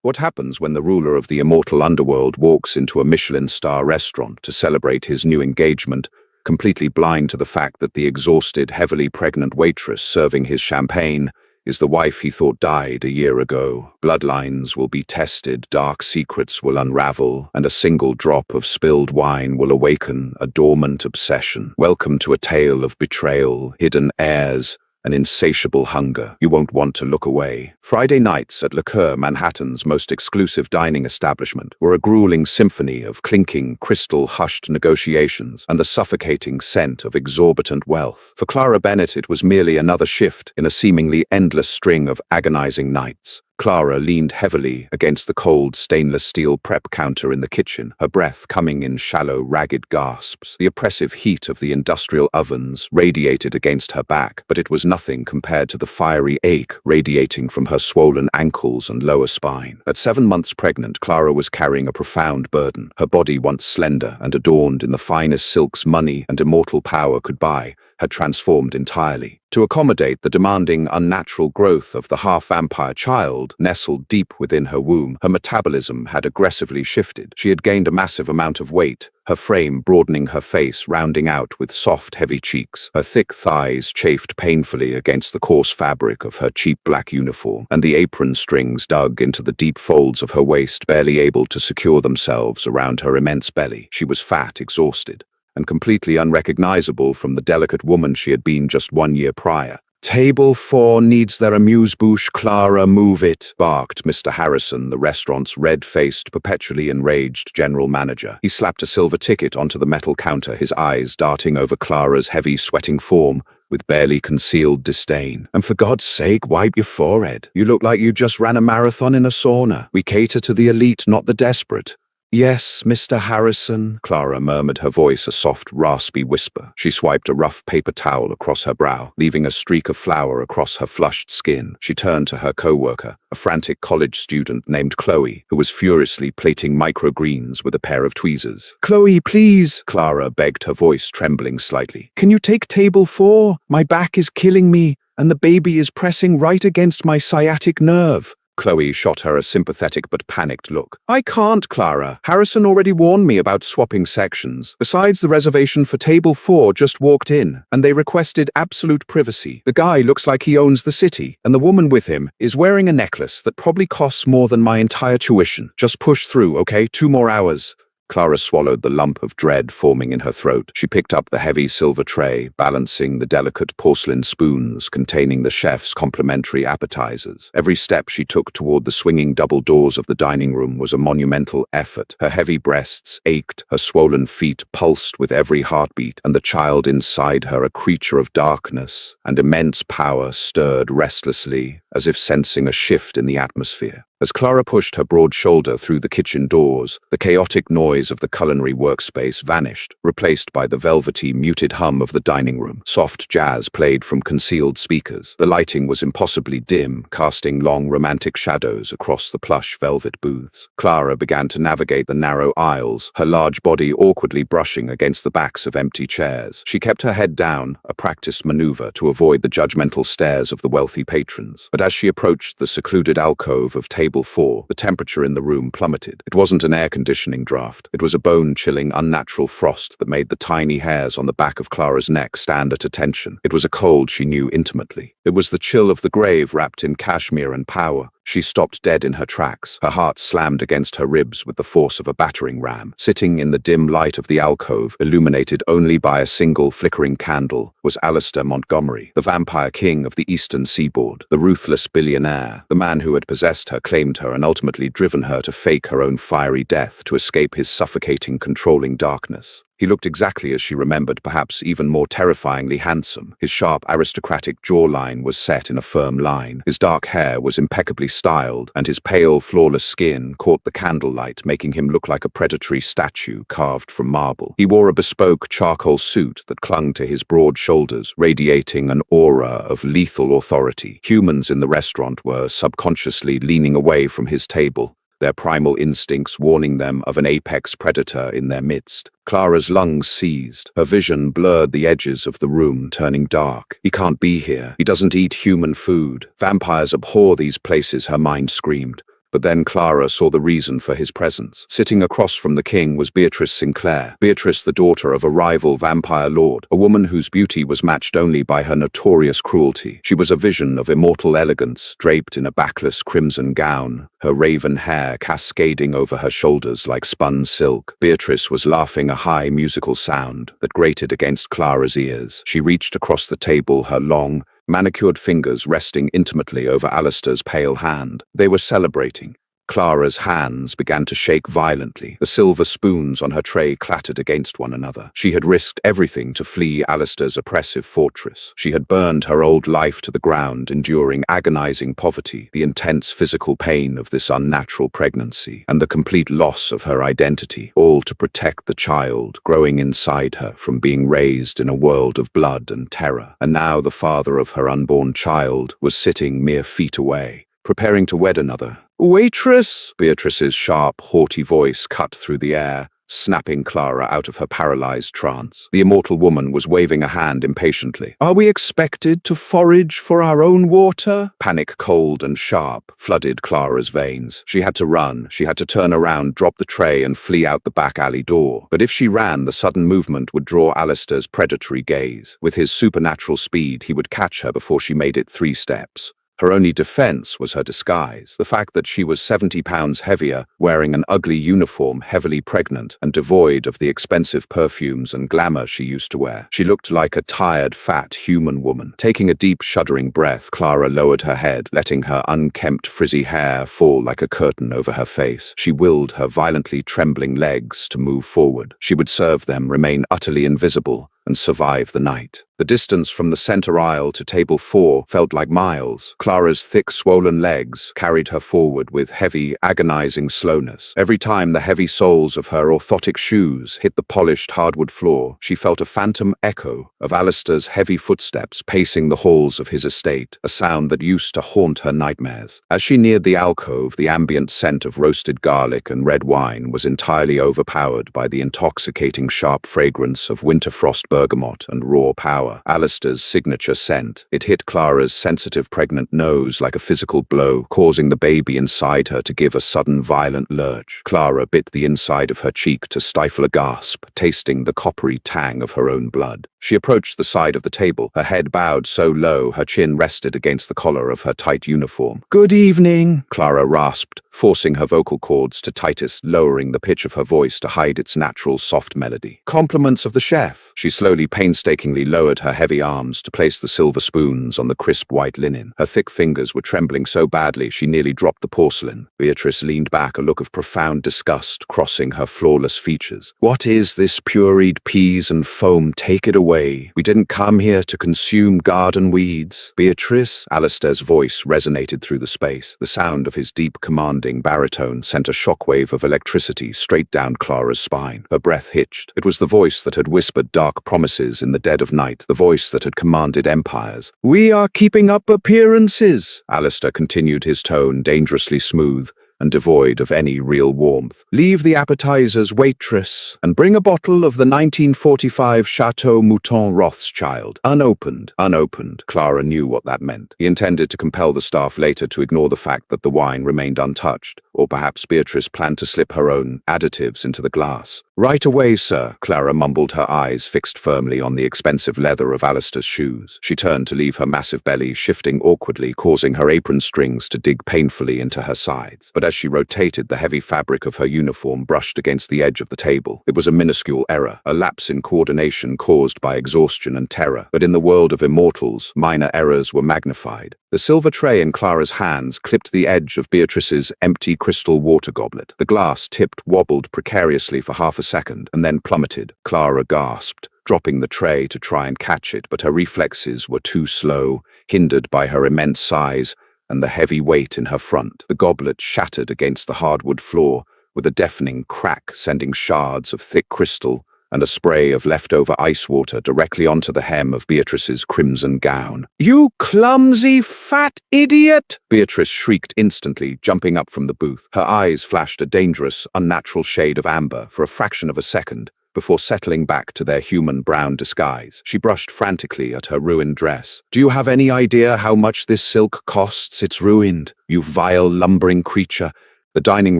What happens when the ruler of the immortal underworld walks into a Michelin star restaurant to celebrate his new engagement, completely blind to the fact that the exhausted, heavily pregnant waitress serving his champagne is the wife he thought died a year ago? Bloodlines will be tested, dark secrets will unravel, and a single drop of spilled wine will awaken a dormant obsession. Welcome to a tale of betrayal, hidden heirs, an insatiable hunger. You won't want to look away. Friday nights at Liqueur, Manhattan's most exclusive dining establishment, were a grueling symphony of clinking, crystal-hushed negotiations and the suffocating scent of exorbitant wealth. For Clara Bennett, it was merely another shift in a seemingly endless string of agonizing nights. Clara leaned heavily against the cold stainless steel prep counter in the kitchen, her breath coming in shallow, ragged gasps. The oppressive heat of the industrial ovens radiated against her back, but it was nothing compared to the fiery ache radiating from her swollen ankles and lower spine. At 7 months pregnant, Clara was carrying a profound burden. Her body, once slender and adorned in the finest silks money and immortal power could buy, had transformed entirely. To accommodate the demanding, unnatural growth of the half-vampire child nestled deep within her womb, her metabolism had aggressively shifted. She had gained a massive amount of weight, her frame broadening, her face rounding out with soft, heavy cheeks. Her thick thighs chafed painfully against the coarse fabric of her cheap black uniform, and the apron strings dug into the deep folds of her waist, barely able to secure themselves around her immense belly. She was fat, exhausted, and completely unrecognizable from the delicate woman she had been just 1 year prior. "Table 4 needs their amuse-bouche, Clara, move it," barked Mr. Harrison, the restaurant's red-faced, perpetually enraged general manager. He slapped a silver ticket onto the metal counter, his eyes darting over Clara's heavy, sweating form with barely concealed disdain. "And for God's sake, wipe your forehead. You look like you just ran a marathon in a sauna. We cater to the elite, not the desperate." "Yes, Mr. Harrison," Clara murmured, her voice a soft, raspy whisper. She swiped a rough paper towel across her brow, leaving a streak of flour across her flushed skin. She turned to her co-worker, a frantic college student named Chloe, who was furiously plating microgreens with a pair of tweezers. "Chloe, please," Clara begged, her voice trembling slightly. "Can you take table 4? My back is killing me, and the baby is pressing right against my sciatic nerve." Chloe shot her a sympathetic but panicked look. "I can't, Clara. Harrison already warned me about swapping sections. Besides, the reservation for table 4 just walked in, and they requested absolute privacy. The guy looks like he owns the city, and the woman with him is wearing a necklace that probably costs more than my entire tuition. Just push through, okay? 2 more hours." Clara swallowed the lump of dread forming in her throat. She picked up the heavy silver tray, balancing the delicate porcelain spoons containing the chef's complimentary appetizers. Every step she took toward the swinging double doors of the dining room was a monumental effort. Her heavy breasts ached, her swollen feet pulsed with every heartbeat, and the child inside her, a creature of darkness and immense power, stirred restlessly, as if sensing a shift in the atmosphere. As Clara pushed her broad shoulder through the kitchen doors, the chaotic noise of the culinary workspace vanished, replaced by the velvety, muted hum of the dining room. Soft jazz played from concealed speakers. The lighting was impossibly dim, casting long, romantic shadows across the plush velvet booths. Clara began to navigate the narrow aisles, her large body awkwardly brushing against the backs of empty chairs. She kept her head down, a practiced maneuver to avoid the judgmental stares of the wealthy patrons. But as she approached the secluded alcove of table 4, the temperature in the room plummeted. It wasn't an air conditioning draft. It was a bone-chilling, unnatural frost that made the tiny hairs on the back of Clara's neck stand at attention. It was a cold she knew intimately. It was the chill of the grave wrapped in cashmere and power. She stopped dead in her tracks, her heart slammed against her ribs with the force of a battering ram. Sitting in the dim light of the alcove, illuminated only by a single flickering candle, was Alistair Montgomery, the vampire king of the eastern seaboard, the ruthless billionaire. The man who had possessed her, claimed her, and ultimately driven her to fake her own fiery death to escape his suffocating, controlling darkness. He looked exactly as she remembered, perhaps even more terrifyingly handsome. His sharp, aristocratic jawline was set in a firm line. His dark hair was impeccably styled, and his pale, flawless skin caught the candlelight, making him look like a predatory statue carved from marble. He wore a bespoke charcoal suit that clung to his broad shoulders, radiating an aura of lethal authority. Humans in the restaurant were subconsciously leaning away from his table, their primal instincts warning them of an apex predator in their midst. Clara's lungs seized. Her vision blurred the edges of the room, turning dark. "He can't be here. He doesn't eat human food. Vampires abhor these places," her mind screamed. But then Clara saw the reason for his presence. Sitting across from the king was Beatrice Sinclair. Beatrice, the daughter of a rival vampire lord, a woman whose beauty was matched only by her notorious cruelty. She was a vision of immortal elegance, draped in a backless crimson gown, her raven hair cascading over her shoulders like spun silk. Beatrice was laughing a high musical sound that grated against Clara's ears. She reached across the table, her long, manicured fingers resting intimately over Alistair's pale hand. They were celebrating. Clara's hands began to shake violently. The silver spoons on her tray clattered against one another. She had risked everything to flee Alistair's oppressive fortress. She had burned her old life to the ground, enduring agonizing poverty, the intense physical pain of this unnatural pregnancy, and the complete loss of her identity, all to protect the child growing inside her from being raised in a world of blood and terror. And now the father of her unborn child was sitting mere feet away, preparing to wed another. "Waitress!" Beatrice's sharp, haughty voice cut through the air, snapping Clara out of her paralyzed trance. The immortal woman was waving a hand impatiently. "Are we expected to forage for our own water?" Panic, cold and sharp, flooded Clara's veins. She had to run. She had to turn around, drop the tray, and flee out the back alley door. But if she ran, the sudden movement would draw Alistair's predatory gaze. With his supernatural speed, he would catch her before she made it 3 steps. Her only defense was her disguise, the fact that she was 70 pounds heavier, wearing an ugly uniform, heavily pregnant, and devoid of the expensive perfumes and glamour she used to wear. She looked like a tired, fat human woman. Taking a deep, shuddering breath, Clara lowered her head, letting her unkempt, frizzy hair fall like a curtain over her face. She willed her violently trembling legs to move forward. She would serve them, remain utterly invisible, and survive the night. The distance from the center aisle to table 4 felt like miles. Clara's thick, swollen legs carried her forward with heavy, agonizing slowness. Every time the heavy soles of her orthotic shoes hit the polished hardwood floor, she felt a phantom echo of Alistair's heavy footsteps pacing the halls of his estate, a sound that used to haunt her nightmares. As she neared the alcove, the ambient scent of roasted garlic and red wine was entirely overpowered by the intoxicating sharp fragrance of winter frost bergamot and raw power. Alistair's signature scent. It hit Clara's sensitive pregnant nose like a physical blow, causing the baby inside her to give a sudden violent lurch. Clara bit the inside of her cheek to stifle a gasp, tasting the coppery tang of her own blood. She approached the side of the table, her head bowed so low her chin rested against the collar of her tight uniform. "Good evening," Clara rasped, forcing her vocal cords to tightest, lowering the pitch of her voice to hide its natural soft melody. "Compliments of the chef." She slowly, painstakingly lowered her heavy arms to place the silver spoons on the crisp white linen. Her thick fingers were trembling so badly she nearly dropped the porcelain. Beatrice leaned back, a look of profound disgust crossing her flawless features. "What is this pureed peas and foam? Take it away. We didn't come here to consume garden weeds." "Beatrice?" Alistair's voice resonated through the space. The sound of his deep, commanding baritone sent a shockwave of electricity straight down Clara's spine. Her breath hitched. It was the voice that had whispered dark promises in the dead of night, the voice that had commanded empires. "We are keeping up appearances," Alistair continued, his tone dangerously smooth and devoid of any real warmth. "Leave the appetizers, waitress, and bring a bottle of the 1945 Chateau Mouton Rothschild. Unopened." Unopened. Clara knew what that meant. He intended to compel the staff later to ignore the fact that the wine remained untouched, or perhaps Beatrice planned to slip her own additives into the glass. "Right away, sir," Clara mumbled, her eyes fixed firmly on the expensive leather of Alistair's shoes. She turned to leave her massive belly shifting awkwardly, causing her apron strings to dig painfully into her sides. But as she rotated, the heavy fabric of her uniform brushed against the edge of the table. It was a minuscule error, a lapse in coordination caused by exhaustion and terror. But in the world of immortals, minor errors were magnified. The silver tray in Clara's hands clipped the edge of Beatrice's empty crystal water goblet. The glass tipped, wobbled precariously for half a second, and then plummeted. Clara gasped, dropping the tray to try and catch it, but her reflexes were too slow, hindered by her immense size and the heavy weight in her front. The goblet shattered against the hardwood floor with a deafening crack, sending shards of thick crystal and a spray of leftover ice water directly onto the hem of Beatrice's crimson gown. "You clumsy fat idiot!" Beatrice shrieked instantly, jumping up from the booth. Her eyes flashed a dangerous, unnatural shade of amber. For a fraction of a second, before settling back to their human brown disguise. She brushed frantically at her ruined dress. "Do you have any idea how much this silk costs? It's ruined, you vile, lumbering creature." The dining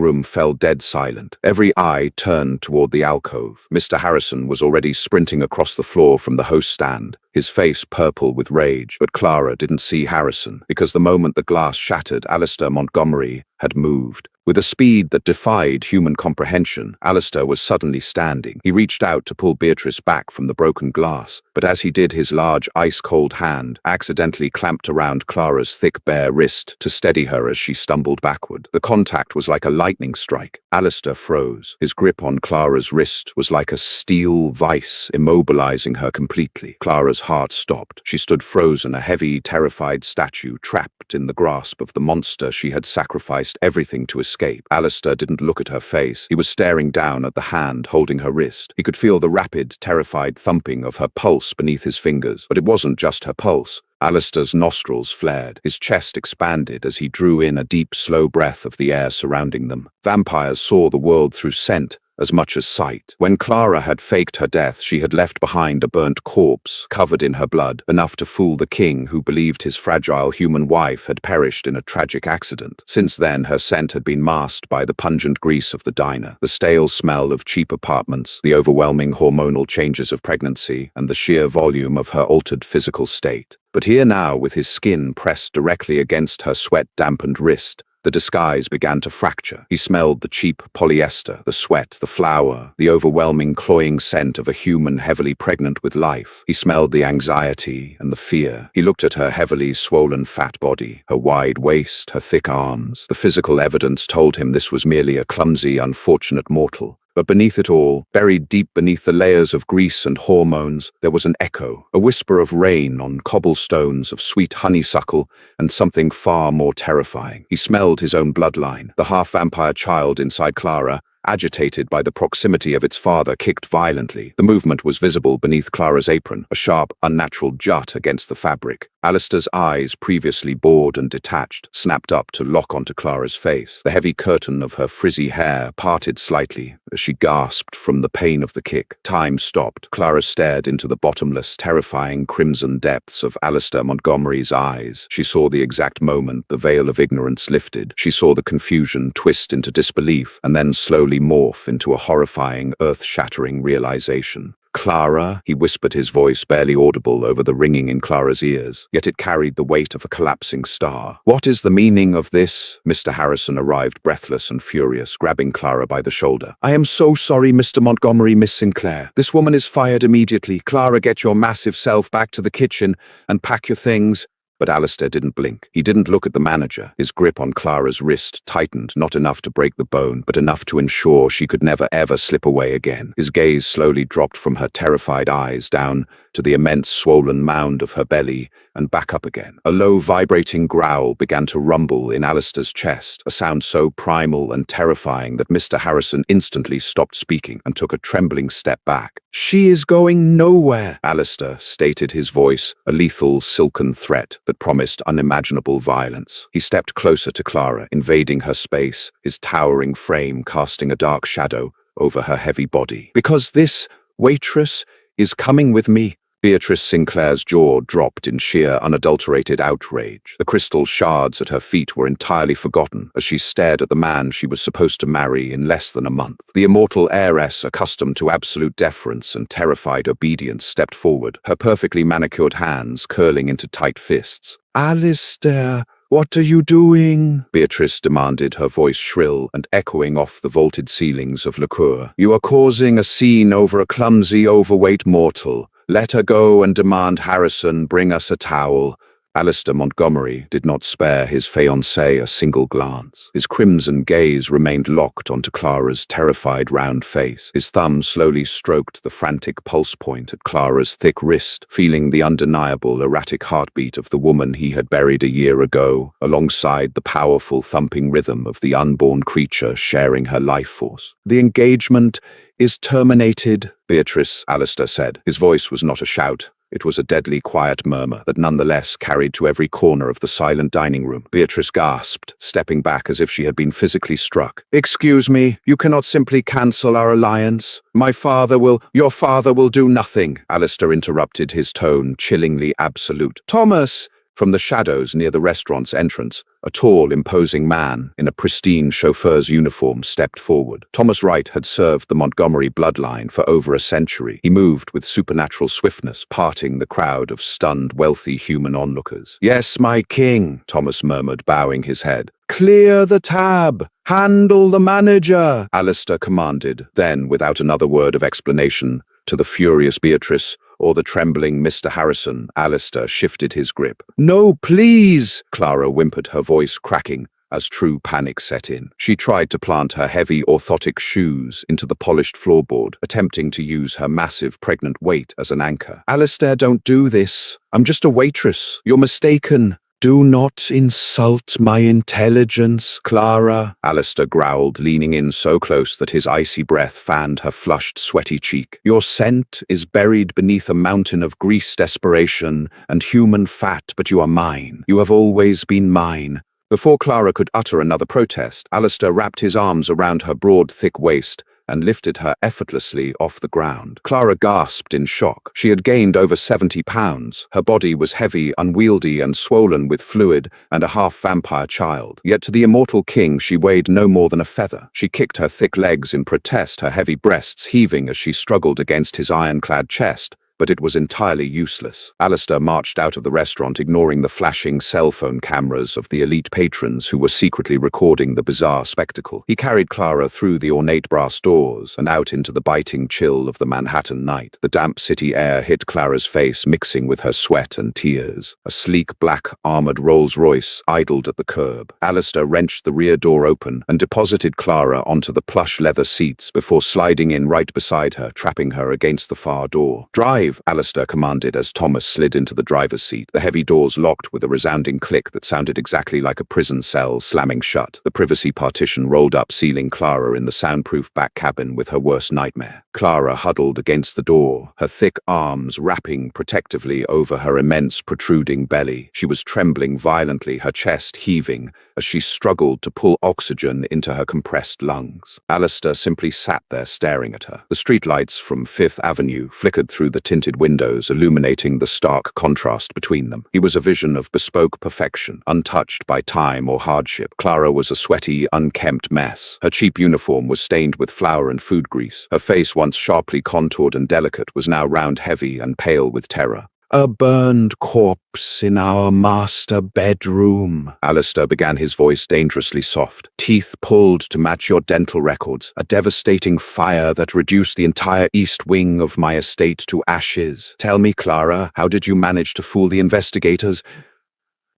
room fell dead silent. Every eye turned toward the alcove. Mr. Harrison was already sprinting across the floor from the host stand, his face purple with rage. But Clara didn't see Harrison, because the moment the glass shattered, Alistair Montgomery had moved. With a speed that defied human comprehension, Alistair was suddenly standing. He reached out to pull Beatrice back from the broken glass, but as he did, his large, ice-cold hand accidentally clamped around Clara's thick, bare wrist to steady her as she stumbled backward. The contact was like a lightning strike. Alistair froze. His grip on Clara's wrist was like a steel vice, immobilizing her completely. Clara's heart stopped. She stood frozen, a heavy, terrified statue trapped in the grasp of the monster she had sacrificed everything to escape. Alistair didn't look at her face. He was staring down at the hand holding her wrist. He could feel the rapid, terrified thumping of her pulse beneath his fingers. But it wasn't just her pulse. Alistair's nostrils flared. His chest expanded as he drew in a deep, slow breath of the air surrounding them. Vampires saw the world through scent as much as sight. When Clara had faked her death, she had left behind a burnt corpse, covered in her blood, enough to fool the king who believed his fragile human wife had perished in a tragic accident. Since then, her scent had been masked by the pungent grease of the diner, the stale smell of cheap apartments, the overwhelming hormonal changes of pregnancy, and the sheer volume of her altered physical state. But here now, with his skin pressed directly against her sweat-dampened wrist, the disguise began to fracture. He smelled the cheap polyester, the sweat, the flour, the overwhelming cloying scent of a human heavily pregnant with life. He smelled the anxiety and the fear. He looked at her heavily swollen fat body, her wide waist, her thick arms. The physical evidence told him this was merely a clumsy, unfortunate mortal. But beneath it all, buried deep beneath the layers of grease and hormones, there was an echo, a whisper of rain on cobblestones, of sweet honeysuckle, and something far more terrifying. He smelled his own bloodline. The half-vampire child inside Clara, agitated by the proximity of its father, kicked violently. The movement was visible beneath Clara's apron, a sharp, unnatural jut against the fabric. Alistair's eyes, previously bored and detached, snapped up to lock onto Clara's face. The heavy curtain of her frizzy hair parted slightly as she gasped from the pain of the kick. Time stopped. Clara stared into the bottomless, terrifying crimson depths of Alistair Montgomery's eyes. She saw the exact moment the veil of ignorance lifted. She saw the confusion twist into disbelief and then slowly morph into a horrifying, earth-shattering realization. "Clara," he whispered, his voice barely audible over the ringing in Clara's ears, yet it carried the weight of a collapsing star. "What is the meaning of this?" Mr. Harrison arrived, breathless and furious, grabbing Clara by the shoulder. "I am so sorry, Mr. Montgomery, Miss Sinclair. This woman is fired immediately. Clara, get your massive self back to the kitchen and pack your things." But Alistair didn't blink. He didn't look at the manager. His grip on Clara's wrist tightened, not enough to break the bone, but enough to ensure she could never ever slip away again. His gaze slowly dropped from her terrified eyes down to the immense swollen mound of her belly and back up again. A low vibrating growl began to rumble in Alistair's chest, a sound so primal and terrifying that Mr. Harrison instantly stopped speaking and took a trembling step back. "She is going nowhere," Alistair stated, his voice a lethal, silken threat that promised unimaginable violence. He stepped closer to Clara, invading her space, his towering frame casting a dark shadow over her heavy body. "Because this waitress is coming with me." Beatrice Sinclair's jaw dropped in sheer, unadulterated outrage. The crystal shards at her feet were entirely forgotten as she stared at the man she was supposed to marry in less than a month. The immortal heiress, accustomed to absolute deference and terrified obedience, stepped forward, her perfectly manicured hands curling into tight fists. "Alistair, what are you doing?" Beatrice demanded, her voice shrill and echoing off the vaulted ceilings of Liqueur. "You are causing a scene over a clumsy, overweight mortal. Let her go and demand Harrison bring us a towel." Alistair Montgomery did not spare his fiancée a single glance. His crimson gaze remained locked onto Clara's terrified round face. His thumb slowly stroked the frantic pulse point at Clara's thick wrist, feeling the undeniable erratic heartbeat of the woman he had buried a year ago, alongside the powerful thumping rhythm of the unborn creature sharing her life force. "The engagement is terminated," Beatrice, Alistair said. His voice was not a shout, It was a deadly quiet murmur that nonetheless carried to every corner of the silent dining room. Beatrice gasped, stepping back as if she had been physically struck. "Excuse me, you cannot simply cancel our alliance. Your father will do nothing," Alistair interrupted, his tone chillingly absolute. "Thomas!" From the shadows near the restaurant's entrance, a tall, imposing man in a pristine chauffeur's uniform stepped forward. Thomas Wright had served the Montgomery bloodline for over a century. He moved with supernatural swiftness, parting the crowd of stunned, wealthy human onlookers. "Yes, my king," Thomas murmured, bowing his head. "Clear the tab! Handle the manager!" Alistair commanded. Then, without another word of explanation, to the furious Beatrice or the trembling Mr. Harrison, Alistair shifted his grip. "No, please!" Clara whimpered, her voice cracking as true panic set in. She tried to plant her heavy orthotic shoes into the polished floorboard, attempting to use her massive pregnant weight as an anchor. "Alistair, don't do this. I'm just a waitress. You're mistaken." "Do not insult my intelligence, Clara," Alistair growled, leaning in so close that his icy breath fanned her flushed, sweaty cheek. "Your scent is buried beneath a mountain of grease, desperation, and human fat, but you are mine. You have always been mine." Before Clara could utter another protest, Alistair wrapped his arms around her broad, thick waist and lifted her effortlessly off the ground. Clara gasped in shock. She had gained over 70 pounds. Her body was heavy, unwieldy, and swollen with fluid and a half-vampire child. Yet to the immortal king she weighed no more than a feather. She kicked her thick legs in protest, her heavy breasts heaving as she struggled against his iron-clad chest. But it was entirely useless. Alistair marched out of the restaurant, ignoring the flashing cell phone cameras of the elite patrons who were secretly recording the bizarre spectacle. He carried Clara through the ornate brass doors and out into the biting chill of the Manhattan night. The damp city air hit Clara's face, mixing with her sweat and tears. A sleek black armored Rolls-Royce idled at the curb. Alistair wrenched the rear door open and deposited Clara onto the plush leather seats before sliding in right beside her, trapping her against the far door. "Drive!" Alistair commanded as Thomas slid into the driver's seat. The heavy doors locked with a resounding click that sounded exactly like a prison cell slamming shut. The privacy partition rolled up, sealing Clara in the soundproof back cabin with her worst nightmare. Clara huddled against the door, her thick arms wrapping protectively over her immense protruding belly. She was trembling violently, her chest heaving as she struggled to pull oxygen into her compressed lungs. Alistair simply sat there staring at her. The streetlights from Fifth Avenue flickered through the tinted windows, illuminating the stark contrast between them. He was a vision of bespoke perfection, untouched by time or hardship. Clara was a sweaty, unkempt mess. Her cheap uniform was stained with flour and food grease. Her face, once sharply contoured and delicate, was now round, heavy, and pale with terror. "A burned corpse in our master bedroom," Alistair began, his voice dangerously soft. "Teeth pulled to match your dental records. A devastating fire that reduced the entire east wing of my estate to ashes. Tell me, Clara, how did you manage to fool the investigators?"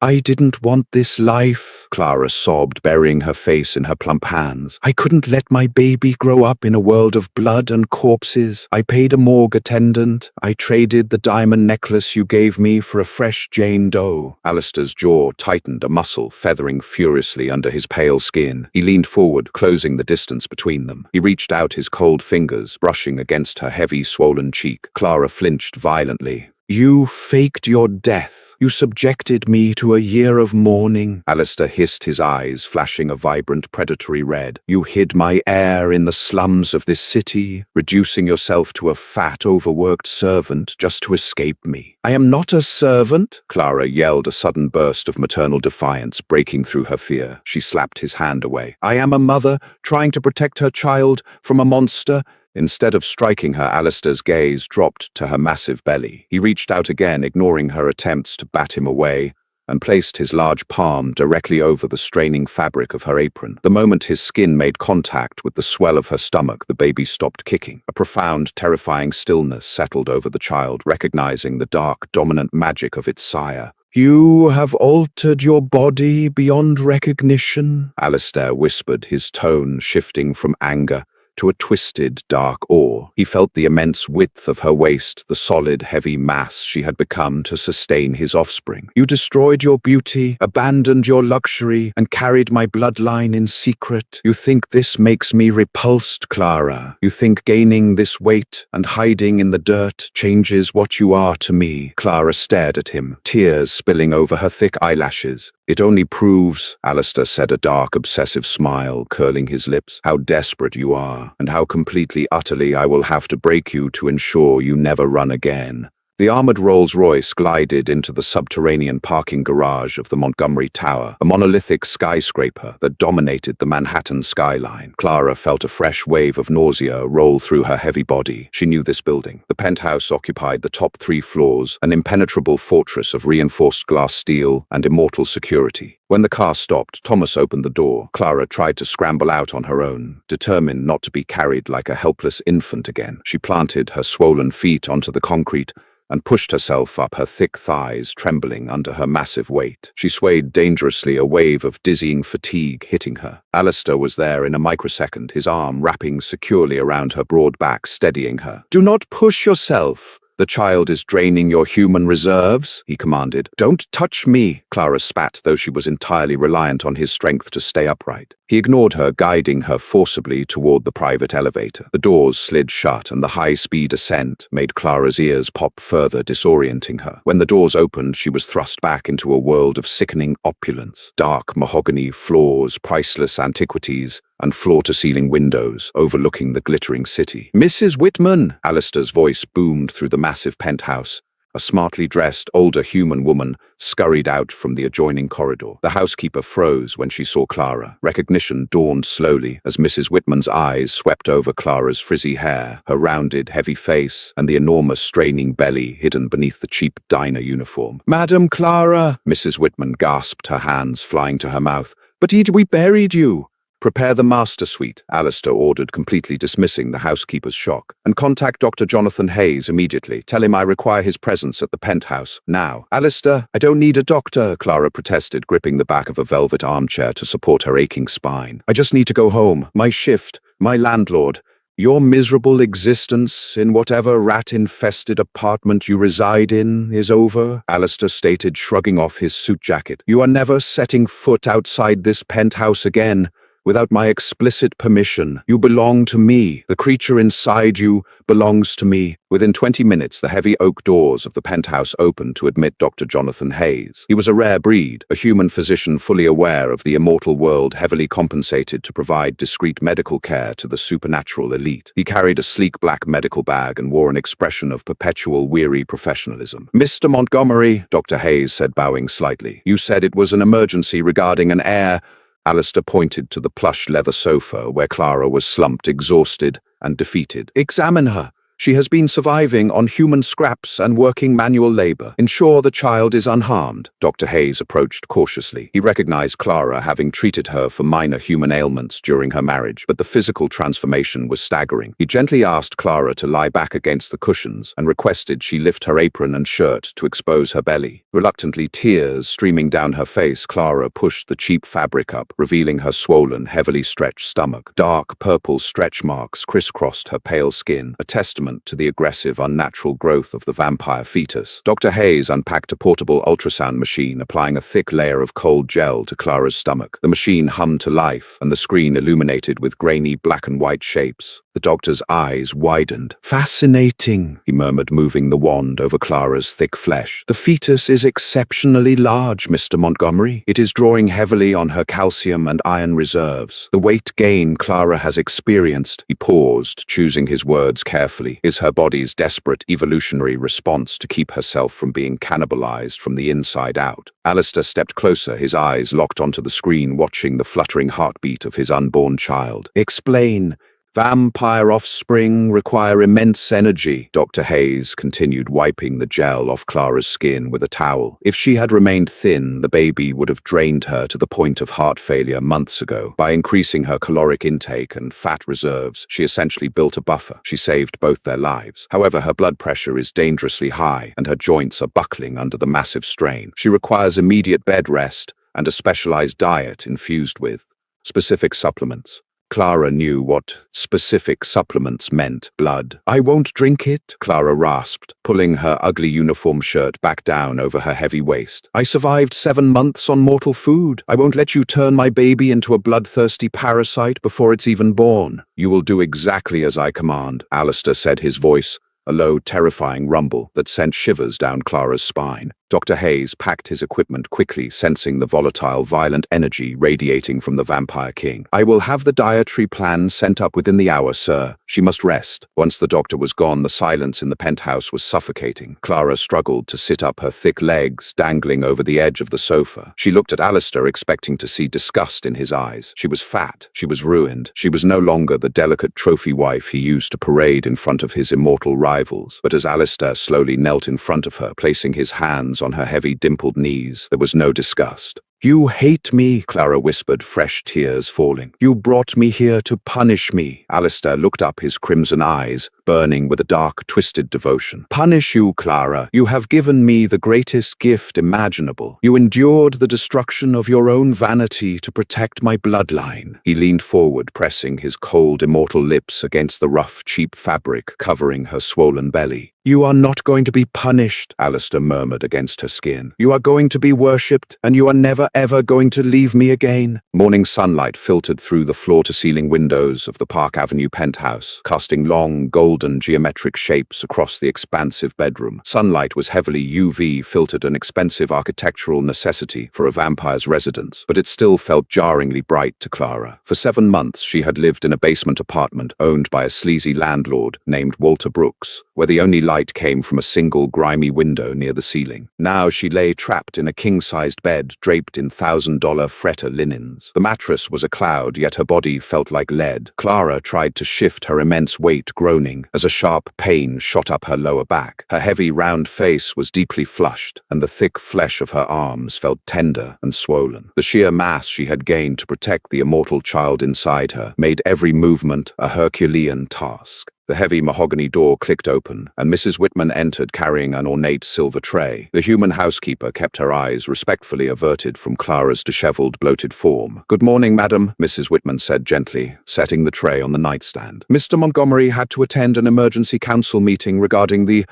"I didn't want this life," Clara sobbed, burying her face in her plump hands. "I couldn't let my baby grow up in a world of blood and corpses. I paid a morgue attendant. I traded the diamond necklace you gave me for a fresh Jane Doe." Alistair's jaw tightened, a muscle feathering furiously under his pale skin. He leaned forward, closing the distance between them. He reached out his cold fingers, brushing against her heavy, swollen cheek. Clara flinched violently. "You faked your death. You subjected me to a year of mourning." Alistair hissed, his eyes flashing a vibrant predatory red. "You hid my heir in the slums of this city, reducing yourself to a fat, overworked servant just to escape me." "I am not a servant," Clara yelled, a sudden burst of maternal defiance breaking through her fear. She slapped his hand away. "I am a mother trying to protect her child from a monster." Instead of striking her, Alistair's gaze dropped to her massive belly. He reached out again, ignoring her attempts to bat him away, and placed his large palm directly over the straining fabric of her apron. The moment his skin made contact with the swell of her stomach, the baby stopped kicking. A profound, terrifying stillness settled over the child, recognizing the dark, dominant magic of its sire. "You have altered your body beyond recognition," Alistair whispered, his tone shifting from anger to a twisted, dark awe. He felt the immense width of her waist, the solid, heavy mass she had become to sustain his offspring. You destroyed your beauty, abandoned your luxury, and carried my bloodline in secret. You think this makes me repulsed, Clara. You think gaining this weight and hiding in the dirt changes what you are to me. Clara stared at him, tears spilling over her thick eyelashes. It only proves, Alistair said, a dark, obsessive smile curling his lips, how desperate you are, and how completely, utterly I will have to break you to ensure you never run again. The armored Rolls-Royce glided into the subterranean parking garage of the Montgomery Tower, a monolithic skyscraper that dominated the Manhattan skyline. Clara felt a fresh wave of nausea roll through her heavy body. She knew this building. The penthouse occupied the top 3 floors, an impenetrable fortress of reinforced glass steel and immortal security. When the car stopped, Thomas opened the door. Clara tried to scramble out on her own, determined not to be carried like a helpless infant again. She planted her swollen feet onto the concrete and pushed herself up, her thick thighs trembling under her massive weight. She swayed dangerously, a wave of dizzying fatigue hitting her. Alistair was there in a microsecond, his arm wrapping securely around her broad back, steadying her. "Do not push yourself. The child is draining your human reserves," he commanded. "Don't touch me," Clara spat, though she was entirely reliant on his strength to stay upright. He ignored her, guiding her forcibly toward the private elevator. The doors slid shut, and the high-speed ascent made Clara's ears pop further, disorienting her. When the doors opened, she was thrust back into a world of sickening opulence. Dark mahogany floors, priceless antiquities, and floor-to-ceiling windows overlooking the glittering city. "Mrs. Whitman!" Alistair's voice boomed through the massive penthouse. A smartly dressed, older human woman scurried out from the adjoining corridor. The housekeeper froze when she saw Clara. Recognition dawned slowly as Mrs. Whitman's eyes swept over Clara's frizzy hair, her rounded, heavy face, and the enormous, straining belly hidden beneath the cheap diner uniform. "Madam Clara!" Mrs. Whitman gasped, her hands flying to her mouth. "But we buried you!" "Prepare the master suite," Alistair ordered, completely dismissing the housekeeper's shock. "And contact Dr. Jonathan Hayes immediately. Tell him I require his presence at the penthouse, now." "Alistair, I don't need a doctor," Clara protested, gripping the back of a velvet armchair to support her aching spine. "I just need to go home. My shift, my landlord. Your miserable existence in whatever rat-infested apartment you reside in is over," Alistair stated, shrugging off his suit jacket. "You are never setting foot outside this penthouse again. Without my explicit permission. You belong to me. The creature inside you belongs to me." Within 20 minutes, the heavy oak doors of the penthouse opened to admit Dr. Jonathan Hayes. He was a rare breed, a human physician fully aware of the immortal world, heavily compensated to provide discreet medical care to the supernatural elite. He carried a sleek black medical bag and wore an expression of perpetual weary professionalism. "Mr. Montgomery," Dr. Hayes said, bowing slightly, "you said it was an emergency regarding an heir." Alistair pointed to the plush leather sofa where Clara was slumped, exhausted and defeated. "Examine her. She has been surviving on human scraps and working manual labor. Ensure the child is unharmed." Dr. Hayes approached cautiously. He recognized Clara, having treated her for minor human ailments during her marriage, but the physical transformation was staggering. He gently asked Clara to lie back against the cushions and requested she lift her apron and shirt to expose her belly. Reluctantly, tears streaming down her face, Clara pushed the cheap fabric up, revealing her swollen, heavily stretched stomach. Dark purple stretch marks crisscrossed her pale skin, a testament to the aggressive, unnatural growth of the vampire fetus. Dr. Hayes unpacked a portable ultrasound machine, applying a thick layer of cold gel to Clara's stomach. The machine hummed to life, and the screen illuminated with grainy black and white shapes. The doctor's eyes widened. "Fascinating," he murmured, moving the wand over Clara's thick flesh. "The fetus is exceptionally large, Mr. Montgomery. It is drawing heavily on her calcium and iron reserves. The weight gain Clara has experienced," he paused, choosing his words carefully, "is her body's desperate evolutionary response to keep herself from being cannibalized from the inside out." Alistair stepped closer, his eyes locked onto the screen, watching the fluttering heartbeat of his unborn child. "Explain. Vampire offspring require immense energy," Dr. Hayes continued, wiping the gel off Clara's skin with a towel. "If she had remained thin, the baby would have drained her to the point of heart failure months ago. By increasing her caloric intake and fat reserves, she essentially built a buffer. She saved both their lives. However, her blood pressure is dangerously high, and her joints are buckling under the massive strain. She requires immediate bed rest and a specialized diet infused with specific supplements." Clara knew what specific supplements meant. Blood. I won't drink it, Clara rasped, pulling her ugly uniform shirt back down over her heavy waist. I survived 7 months on mortal food. I won't let you turn my baby into a bloodthirsty parasite before it's even born. You will do exactly as I command, Alistair said, his voice a low, terrifying rumble that sent shivers down Clara's spine. Dr. Hayes packed his equipment quickly, sensing the volatile, violent energy radiating from the Vampire King. I will have the dietary plan sent up within the hour, sir. She must rest. Once the doctor was gone, the silence in the penthouse was suffocating. Clara struggled to sit up, her thick legs dangling over the edge of the sofa. She looked at Alistair, expecting to see disgust in his eyes. She was fat. She was ruined. She was no longer the delicate trophy wife he used to parade in front of his immortal rivals. But as Alistair slowly knelt in front of her, placing his hands on her heavy, dimpled knees, there was no disgust. You hate me, Clara whispered, fresh tears falling. You brought me here to punish me. Alistair looked up, his crimson eyes burning with a dark, twisted devotion. Punish you, Clara. You have given me the greatest gift imaginable. You endured the destruction of your own vanity to protect my bloodline. He leaned forward, pressing his cold, immortal lips against the rough, cheap fabric covering her swollen belly. You are not going to be punished, Alistair murmured against her skin. You are going to be worshipped, and you are never ever going to leave me again. Morning sunlight filtered through the floor-to-ceiling windows of the Park Avenue penthouse, casting long, golden geometric shapes across the expansive bedroom. Sunlight was heavily UV-filtered, an expensive architectural necessity for a vampire's residence, but it still felt jarringly bright to Clara. For 7 months, she had lived in a basement apartment owned by a sleazy landlord named Walter Brooks, where the only light came from a single grimy window near the ceiling. Now she lay trapped in a king-sized bed draped in $1,000 fretter linens. The mattress was a cloud, yet her body felt like lead. Clara tried to shift her immense weight, groaning, as a sharp pain shot up her lower back. Her heavy, round face was deeply flushed, and the thick flesh of her arms felt tender and swollen. The sheer mass she had gained to protect the immortal child inside her made every movement a Herculean task. The heavy mahogany door clicked open, and Mrs. Whitman entered carrying an ornate silver tray. The human housekeeper kept her eyes respectfully averted from Clara's disheveled, bloated form. Good morning, madam, Mrs. Whitman said gently, setting the tray on the nightstand. Mr. Montgomery had to attend an emergency council meeting regarding the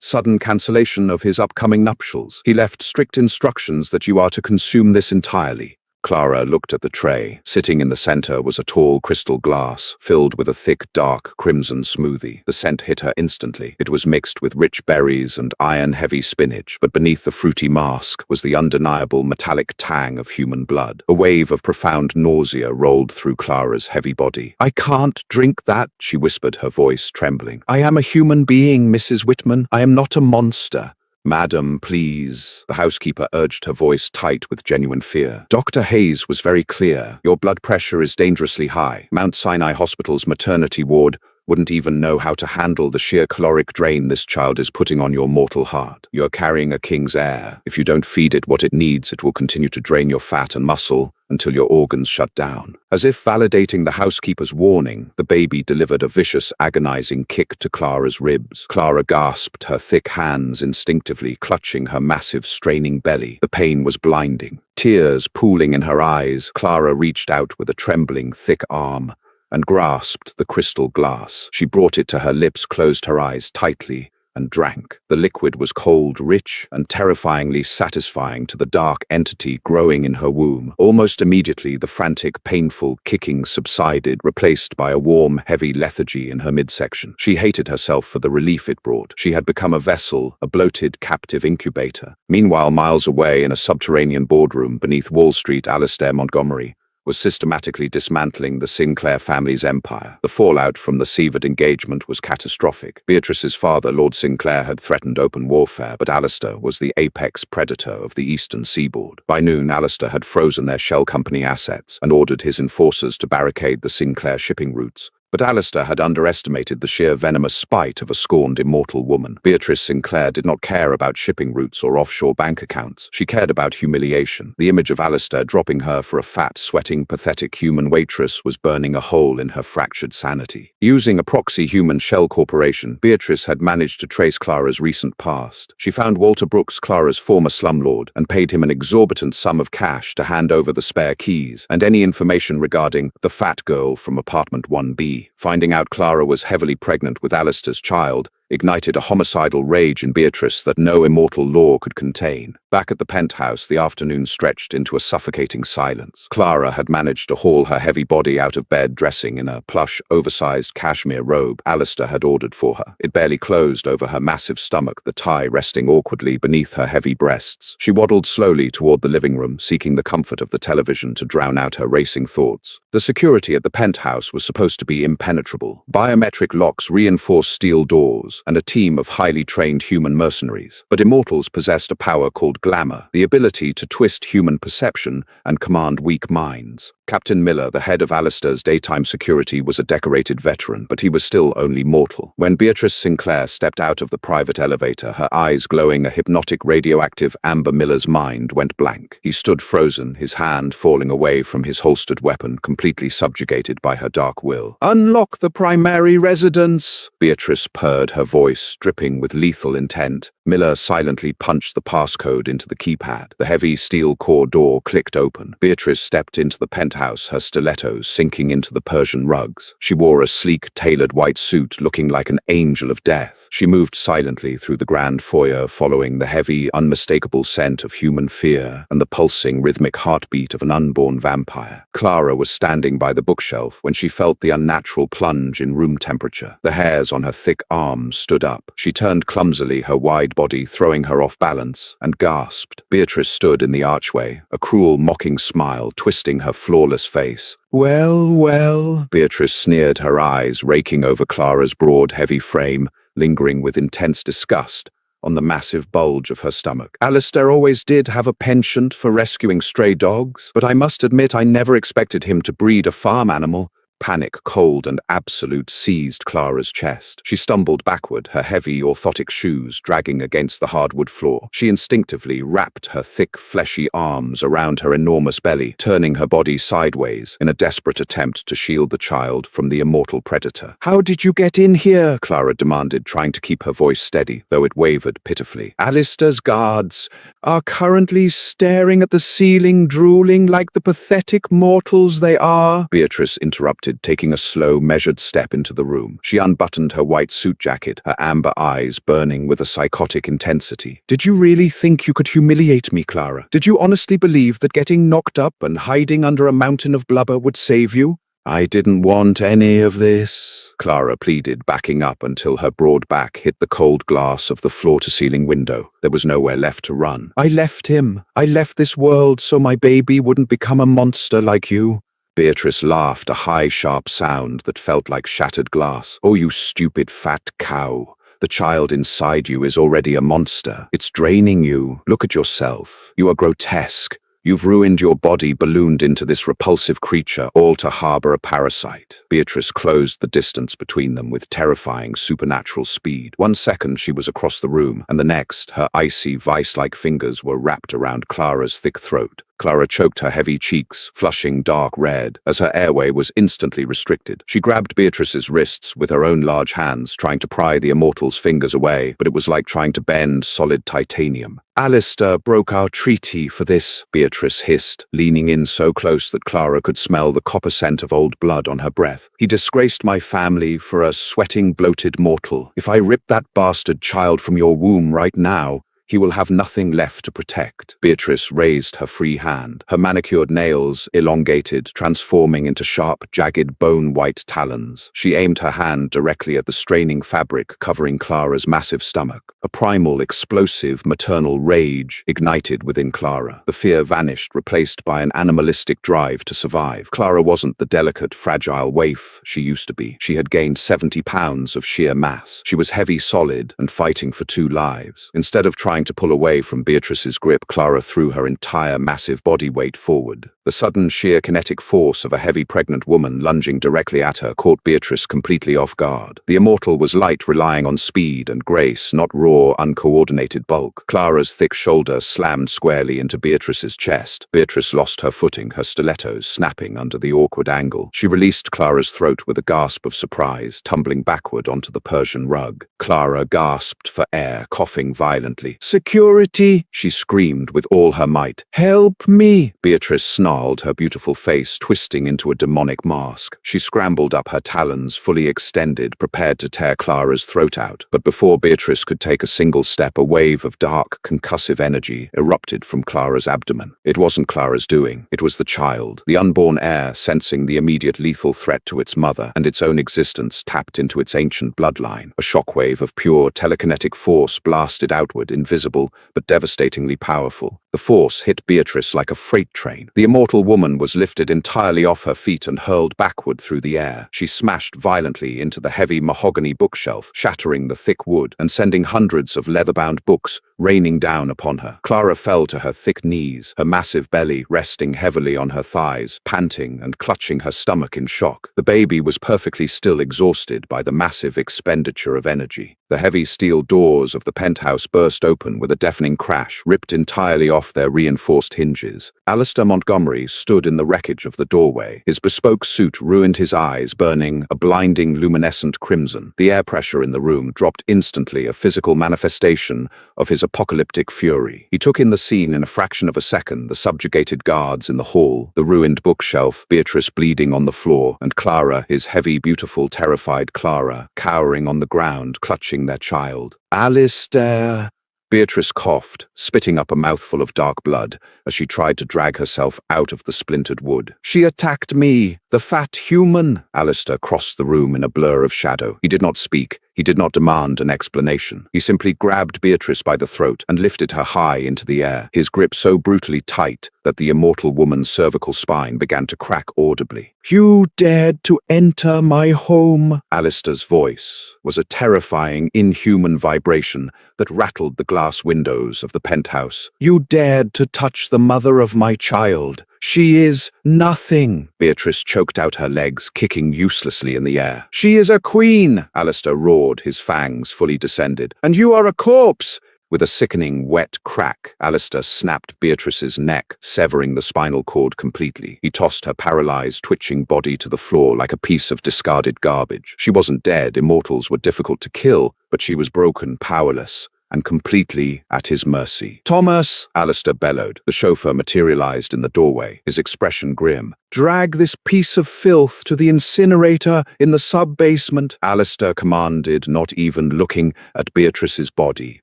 sudden cancellation of his upcoming nuptials. He left strict instructions that you are to consume this entirely. Clara looked at the tray. Sitting in the center was a tall crystal glass, filled with a thick, dark, crimson smoothie. The scent hit her instantly. It was mixed with rich berries and iron-heavy spinach, but beneath the fruity mask was the undeniable metallic tang of human blood. A wave of profound nausea rolled through Clara's heavy body. I can't drink that, she whispered, her voice trembling. I am a human being, Mrs. Whitman. I am not a monster. Madam, please, the housekeeper urged, her voice tight with genuine fear. Dr. Hayes was very clear. Your blood pressure is dangerously high. Mount Sinai Hospital's maternity ward wouldn't even know how to handle the sheer caloric drain this child is putting on your mortal heart. You're carrying a king's heir. If you don't feed it what it needs, it will continue to drain your fat and muscle until your organs shut down. As if validating the housekeeper's warning, the baby delivered a vicious, agonizing kick to Clara's ribs. Clara gasped, her thick hands instinctively clutching her massive, straining belly. The pain was blinding. Tears pooling in her eyes, Clara reached out with a trembling, thick arm and grasped the crystal glass. She brought it to her lips, closed her eyes tightly, and drank. The liquid was cold, rich, and terrifyingly satisfying to the dark entity growing in her womb. Almost immediately, the frantic, painful kicking subsided, replaced by a warm, heavy lethargy in her midsection. She hated herself for the relief it brought. She had become a vessel, a bloated, captive incubator. Meanwhile, miles away in a subterranean boardroom beneath Wall Street, Alistair Montgomery was systematically dismantling the Sinclair family's empire. The fallout from the severed engagement was catastrophic. Beatrice's father, Lord Sinclair, had threatened open warfare, but Alistair was the apex predator of the eastern seaboard. By noon, Alistair had frozen their shell company assets and ordered his enforcers to barricade the Sinclair shipping routes, But Alistair had underestimated the sheer venomous spite of a scorned immortal woman. Beatrice Sinclair did not care about shipping routes or offshore bank accounts. She cared about humiliation. The image of Alistair dropping her for a fat, sweating, pathetic human waitress was burning a hole in her fractured sanity. Using a proxy human shell corporation, Beatrice had managed to trace Clara's recent past. She found Walter Brooks, Clara's former slumlord, and paid him an exorbitant sum of cash to hand over the spare keys and any information regarding the fat girl from apartment 1B. Finding out Clara was heavily pregnant with Alistair's child ignited a homicidal rage in Beatrice that no immortal law could contain. Back at the penthouse, the afternoon stretched into a suffocating silence. Clara had managed to haul her heavy body out of bed dressing in a plush, oversized cashmere robe Alistair had ordered for her. It barely closed over her massive stomach, the tie resting awkwardly beneath her heavy breasts. She waddled slowly toward the living room, seeking the comfort of the television to drown out her racing thoughts. The security at the penthouse was supposed to be impenetrable. Biometric locks reinforced steel doors, and a team of highly trained human mercenaries. But immortals possessed a power called glamour, the ability to twist human perception and command weak minds. Captain Miller, the head of Alistair's daytime security, was a decorated veteran, but he was still only mortal. When Beatrice Sinclair stepped out of the private elevator, her eyes glowing a hypnotic radioactive amber, Miller's mind went blank. He stood frozen, his hand falling away from his holstered weapon, completely subjugated by her dark will. "Unlock the primary residence," Beatrice purred, her voice dripping with lethal intent. Miller silently punched the passcode into the keypad. The heavy steel core door clicked open. Beatrice stepped into the penthouse, her stilettos sinking into the Persian rugs. She wore a sleek, tailored white suit, looking like an angel of death. She moved silently through the grand foyer, following the heavy, unmistakable scent of human fear and the pulsing, rhythmic heartbeat of an unborn vampire. Clara was standing by the bookshelf when she felt the unnatural plunge in room temperature. The hairs on her thick arms stood up. She turned clumsily, her wide body throwing her off balance, and gasped. Beatrice stood in the archway, a cruel, mocking smile twisting her flawless face. "Well, well," Beatrice sneered, her eyes raking over Clara's broad, heavy frame, lingering with intense disgust on the massive bulge of her stomach. "Alistair always did have a penchant for rescuing stray dogs, but I must admit I never expected him to breed a farm animal." Panic, cold and absolute, seized Clara's chest. She stumbled backward, her heavy, orthotic shoes dragging against the hardwood floor. She instinctively wrapped her thick, fleshy arms around her enormous belly, turning her body sideways in a desperate attempt to shield the child from the immortal predator. "How did you get in here?" Clara demanded, trying to keep her voice steady, though it wavered pitifully. "Alistair's guards are currently staring at the ceiling, drooling like the pathetic mortals they are," Beatrice interrupted, taking a slow, measured step into the room. She unbuttoned her white suit jacket, her amber eyes burning with a psychotic intensity. "Did you really think you could humiliate me, Clara? Did you honestly believe that getting knocked up and hiding under a mountain of blubber would save you?" "I didn't want any of this," Clara pleaded, backing up until her broad back hit the cold glass of the floor-to-ceiling window. There was nowhere left to run. "I left him. I left this world so my baby wouldn't become a monster like you." Beatrice laughed, a high, sharp sound that felt like shattered glass. "Oh, you stupid fat cow. The child inside you is already a monster. It's draining you. Look at yourself. You are grotesque. You've ruined your body, ballooned into this repulsive creature, all to harbor a parasite." Beatrice closed the distance between them with terrifying supernatural speed. 1 second she was across the room, and the next, her icy, vice-like fingers were wrapped around Clara's thick throat. Clara choked her heavy cheeks, flushing dark red, as her airway was instantly restricted. She grabbed Beatrice's wrists with her own large hands, trying to pry the immortal's fingers away, but it was like trying to bend solid titanium. "Alistair broke our treaty for this," Beatrice hissed, leaning in so close that Clara could smell the copper scent of old blood on her breath. "He disgraced my family for a sweating, bloated mortal. If I rip that bastard child from your womb right now, he will have nothing left to protect." Beatrice raised her free hand, her manicured nails elongated, transforming into sharp, jagged, bone-white talons. She aimed her hand directly at the straining fabric covering Clara's massive stomach. A primal, explosive, maternal rage ignited within Clara. The fear vanished, replaced by an animalistic drive to survive. Clara wasn't the delicate, fragile waif she used to be. She had gained 70 pounds of sheer mass. She was heavy, solid, and fighting for 2 lives. Instead of trying Trying to pull away from Beatrice's grip, Clara threw her entire massive body weight forward. The sudden sheer kinetic force of a heavy pregnant woman lunging directly at her caught Beatrice completely off guard. The immortal was light, relying on speed and grace, not raw, uncoordinated bulk. Clara's thick shoulder slammed squarely into Beatrice's chest. Beatrice lost her footing, her stilettos snapping under the awkward angle. She released Clara's throat with a gasp of surprise, tumbling backward onto the Persian rug. Clara gasped for air, coughing violently. "Security!" she screamed with all her might. "Help me!" Beatrice snarled, her beautiful face twisting into a demonic mask. She scrambled up, her talons fully extended, prepared to tear Clara's throat out. But before Beatrice could take a single step, a wave of dark, concussive energy erupted from Clara's abdomen. It wasn't Clara's doing. It was the child. The unborn heir, sensing the immediate lethal threat to its mother and its own existence, tapped into its ancient bloodline. A shockwave of pure telekinetic force blasted outward, invisible but devastatingly powerful. The force hit Beatrice like a freight train. The immortal woman was lifted entirely off her feet and hurled backward through the air. She smashed violently into the heavy mahogany bookshelf, shattering the thick wood and sending hundreds of leather-bound books raining down upon her. Clara fell to her thick knees, her massive belly resting heavily on her thighs, panting and clutching her stomach in shock. The baby was perfectly still, exhausted by the massive expenditure of energy. The heavy steel doors of the penthouse burst open with a deafening crash, ripped entirely off their reinforced hinges. Alistair Montgomery stood in the wreckage of the doorway. His bespoke suit ruined his eyes, burning a blinding luminescent crimson. The air pressure in the room dropped instantly, a physical manifestation of his apocalyptic fury. He took in the scene in a fraction of a second: the subjugated guards in the hall, the ruined bookshelf, Beatrice bleeding on the floor, and Clara, his heavy, beautiful, terrified Clara, cowering on the ground, clutching their child. "Alistair!" Beatrice coughed, spitting up a mouthful of dark blood as she tried to drag herself out of the splintered wood. "She attacked me, the fat human!" Alistair crossed the room in a blur of shadow. He did not speak. He did not demand an explanation. He simply grabbed Beatrice by the throat and lifted her high into the air, his grip so brutally tight that the immortal woman's cervical spine began to crack audibly. "You dared to enter my home!" Alistair's voice was a terrifying, inhuman vibration that rattled the glass windows of the penthouse. "You dared to touch the mother of my child. She is nothing." Beatrice choked out her legs, kicking uselessly in the air. "She is a queen!" Alistair roared, his fangs fully descended. "And you are a corpse!" With a sickening, wet crack, Alistair snapped Beatrice's neck, severing the spinal cord completely. He tossed her paralyzed, twitching body to the floor like a piece of discarded garbage. She wasn't dead. Immortals were difficult to kill, but she was broken, powerless, and completely at his mercy. "Thomas!" Alistair bellowed. The chauffeur materialized in the doorway, his expression grim. "Drag this piece of filth to the incinerator in the sub-basement," Alistair commanded, not even looking at Beatrice's body.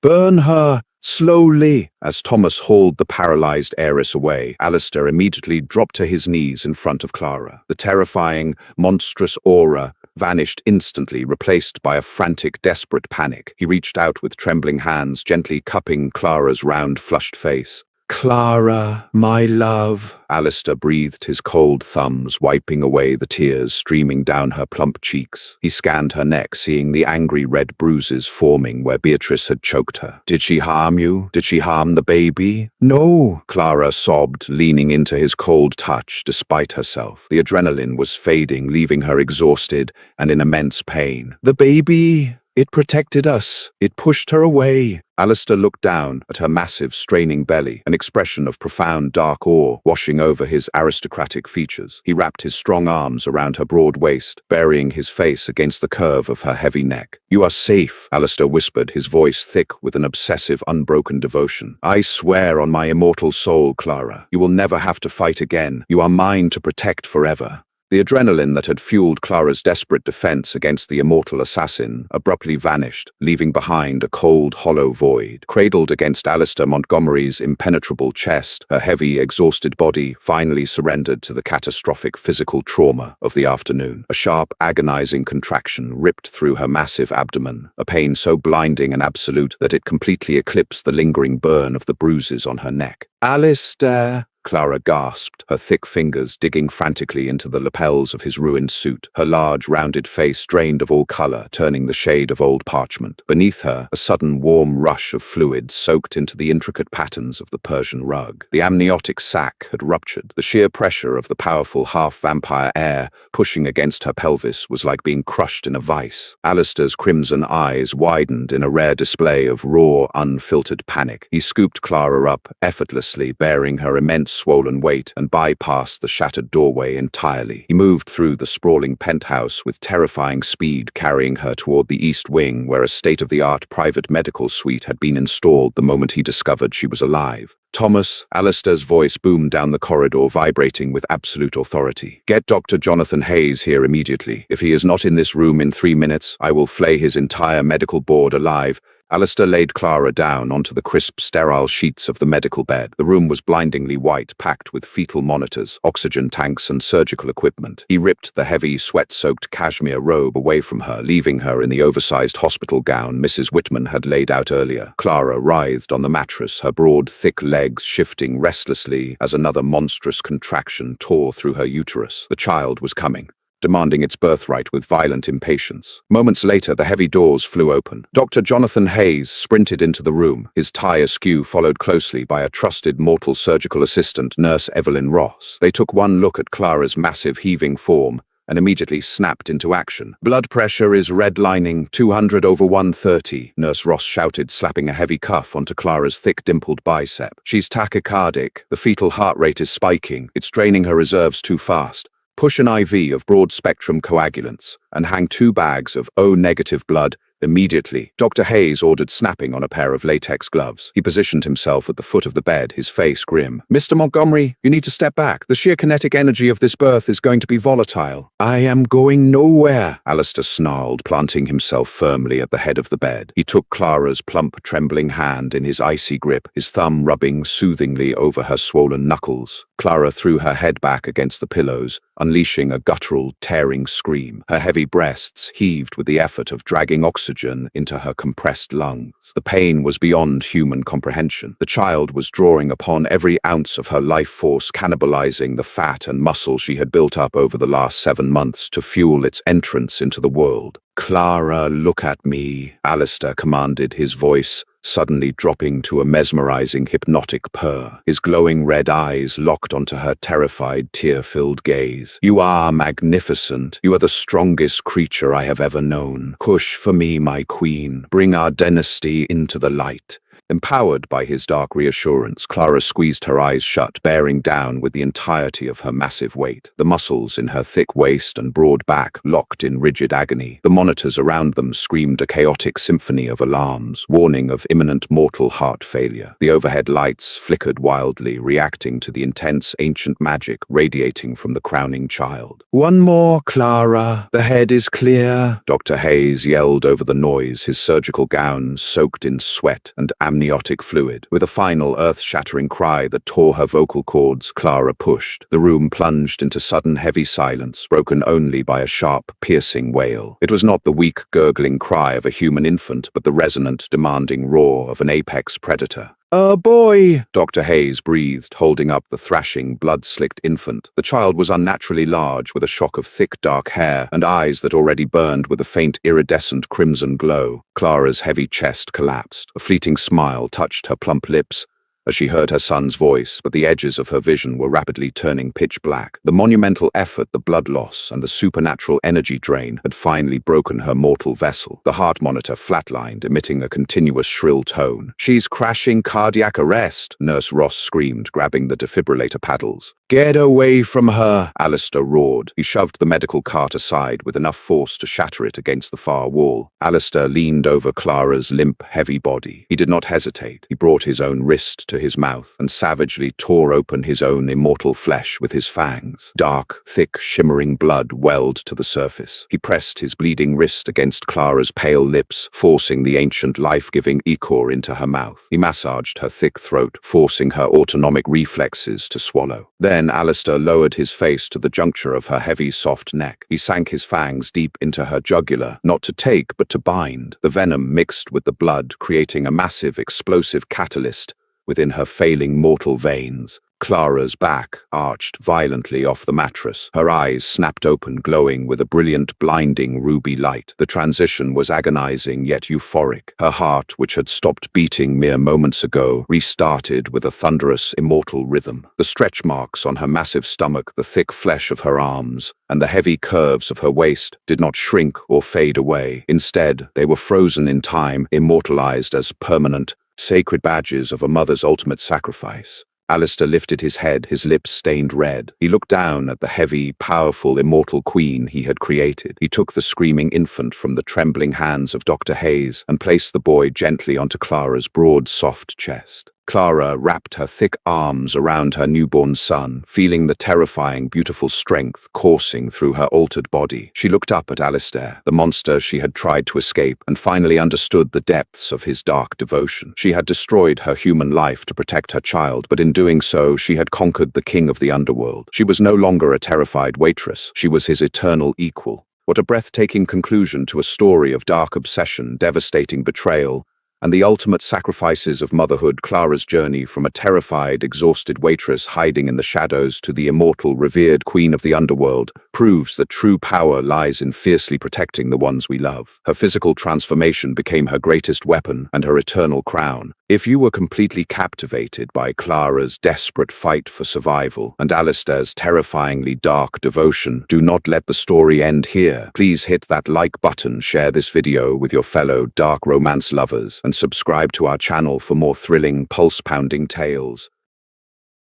"Burn her! Slowly!" As Thomas hauled the paralyzed heiress away, Alistair immediately dropped to his knees in front of Clara. The terrifying, monstrous aura vanished instantly, replaced by a frantic, desperate panic. He reached out with trembling hands, gently cupping Clara's round, flushed face. "Clara, my love," Alistair breathed, his cold thumbs wiping away the tears streaming down her plump cheeks. He scanned her neck, seeing the angry red bruises forming where Beatrice had choked her. "Did she harm you? Did she harm the baby?" "No," Clara sobbed, leaning into his cold touch despite herself. The adrenaline was fading, leaving her exhausted and in immense pain. "The baby, it protected us. It pushed her away." Alistair looked down at her massive, straining belly, an expression of profound dark awe washing over his aristocratic features. He wrapped his strong arms around her broad waist, burying his face against the curve of her heavy neck. "You are safe," Alistair whispered, his voice thick with an obsessive, unbroken devotion. "I swear on my immortal soul, Clara, you will never have to fight again. You are mine to protect forever." The adrenaline that had fueled Clara's desperate defense against the immortal assassin abruptly vanished, leaving behind a cold, hollow void. Cradled against Alistair Montgomery's impenetrable chest, her heavy, exhausted body finally surrendered to the catastrophic physical trauma of the afternoon. A sharp, agonizing contraction ripped through her massive abdomen, a pain so blinding and absolute that it completely eclipsed the lingering burn of the bruises on her neck. "Alistair!" Clara gasped, her thick fingers digging frantically into the lapels of his ruined suit, her large, rounded face drained of all color, turning the shade of old parchment. Beneath her, a sudden warm rush of fluid soaked into the intricate patterns of the Persian rug. The amniotic sac had ruptured. The sheer pressure of the powerful half-vampire air pushing against her pelvis was like being crushed in a vice. Alistair's crimson eyes widened in a rare display of raw, unfiltered panic. He scooped Clara up, effortlessly bearing her immense swollen weight, and bypassed the shattered doorway entirely. He moved through the sprawling penthouse with terrifying speed, carrying her toward the east wing, where a state-of-the-art private medical suite had been installed the moment he discovered she was alive. Thomas, Alistair's voice boomed down the corridor, vibrating with absolute authority. Get Dr. Jonathan Hayes here immediately. If he is not in this room in 3 minutes, I will flay his entire medical board alive. Alistair laid Clara down onto the crisp, sterile sheets of the medical bed. The room was blindingly white, packed with fetal monitors, oxygen tanks, and surgical equipment. He ripped the heavy, sweat-soaked cashmere robe away from her, leaving her in the oversized hospital gown Mrs. Whitman had laid out earlier. Clara writhed on the mattress, her broad, thick legs shifting restlessly as another monstrous contraction tore through her uterus. The child was coming, demanding its birthright with violent impatience. Moments later, the heavy doors flew open. Dr. Jonathan Hayes sprinted into the room, his tie askew, followed closely by a trusted mortal surgical assistant, Nurse Evelyn Ross. They took one look at Clara's massive, heaving form and immediately snapped into action. Blood pressure is redlining 200/130, Nurse Ross shouted, slapping a heavy cuff onto Clara's thick, dimpled bicep. She's tachycardic. The fetal heart rate is spiking. It's draining her reserves too fast. Push an IV of broad-spectrum coagulants and hang 2 bags of O-negative blood immediately. Dr. Hayes ordered, snapping on a pair of latex gloves. He positioned himself at the foot of the bed, his face grim. Mr. Montgomery, you need to step back. The sheer kinetic energy of this birth is going to be volatile. I am going nowhere, Alistair snarled, planting himself firmly at the head of the bed. He took Clara's plump, trembling hand in his icy grip, his thumb rubbing soothingly over her swollen knuckles. Clara threw her head back against the pillows, unleashing a guttural, tearing scream. Her heavy breasts heaved with the effort of dragging oxygen into her compressed lungs. The pain was beyond human comprehension. The child was drawing upon every ounce of her life force, cannibalizing the fat and muscle she had built up over the last 7 months to fuel its entrance into the world. Clara, look at me, Alistair commanded, his voice suddenly dropping to a mesmerizing, hypnotic purr, his glowing red eyes locked onto her terrified, tear-filled gaze. You are magnificent. You are the strongest creature I have ever known. Push for me, my queen. Bring our dynasty into the light. Empowered by his dark reassurance, Clara squeezed her eyes shut, bearing down with the entirety of her massive weight. The muscles in her thick waist and broad back locked in rigid agony. The monitors around them screamed a chaotic symphony of alarms, warning of imminent mortal heart failure. The overhead lights flickered wildly, reacting to the intense ancient magic radiating from the crowning child. One more, Clara. The head is clear, Dr. Hayes yelled over the noise, his surgical gown soaked in sweat and amniotic fluid. With a final earth-shattering cry that tore her vocal cords, Clara pushed. The room plunged into sudden heavy silence, broken only by a sharp, piercing wail. It was not the weak, gurgling cry of a human infant, but the resonant, demanding roar of an apex predator. A boy, Dr. Hayes breathed, holding up the thrashing, blood-slicked infant. The child was unnaturally large, with a shock of thick, dark hair and eyes that already burned with a faint, iridescent crimson glow. Clara's heavy chest collapsed. A fleeting smile touched her plump lips as she heard her son's voice, but the edges of her vision were rapidly turning pitch black. The monumental effort, the blood loss, and the supernatural energy drain had finally broken her mortal vessel. The heart monitor flatlined, emitting a continuous shrill tone. She's crashing cardiac arrest, Nurse Ross screamed, grabbing the defibrillator paddles. Get away from her, Alistair roared. He shoved the medical cart aside with enough force to shatter it against the far wall. Alistair leaned over Clara's limp, heavy body. He did not hesitate. He brought his own wrist to his mouth and savagely tore open his own immortal flesh with his fangs. Dark, thick, shimmering blood welled to the surface. He pressed his bleeding wrist against Clara's pale lips, forcing the ancient life-giving ichor into her mouth. He massaged her thick throat, forcing her autonomic reflexes to swallow. Then Alistair lowered his face to the juncture of her heavy, soft neck. He sank his fangs deep into her jugular, not to take, but to bind. The venom mixed with the blood, creating a massive, explosive catalyst within her failing mortal veins. Clara's back arched violently off the mattress. Her eyes snapped open, glowing with a brilliant, blinding ruby light. The transition was agonizing yet euphoric. Her heart, which had stopped beating mere moments ago, restarted with a thunderous, immortal rhythm. The stretch marks on her massive stomach, the thick flesh of her arms, and the heavy curves of her waist did not shrink or fade away. Instead, they were frozen in time, immortalized as permanent, sacred badges of a mother's ultimate sacrifice. Alistair lifted his head, his lips stained red. He looked down at the heavy, powerful, immortal queen he had created. He took the screaming infant from the trembling hands of Dr. Hayes and placed the boy gently onto Clara's broad, soft chest. Clara wrapped her thick arms around her newborn son, feeling the terrifying, beautiful strength coursing through her altered body. She looked up at Alistair, the monster she had tried to escape, and finally understood the depths of his dark devotion. She had destroyed her human life to protect her child, but in doing so, she had conquered the king of the underworld. She was no longer a terrified waitress. She was his eternal equal. What a breathtaking conclusion to a story of dark obsession, devastating betrayal, and the ultimate sacrifices of motherhood. Clara's journey from a terrified, exhausted waitress hiding in the shadows to the immortal, revered queen of the underworld proves that true power lies in fiercely protecting the ones we love. Her physical transformation became her greatest weapon and her eternal crown. If you were completely captivated by Clara's desperate fight for survival and Alistair's terrifyingly dark devotion, do not let the story end here. Please hit that like button, share this video with your fellow dark romance lovers, and subscribe to our channel for more thrilling, pulse-pounding tales.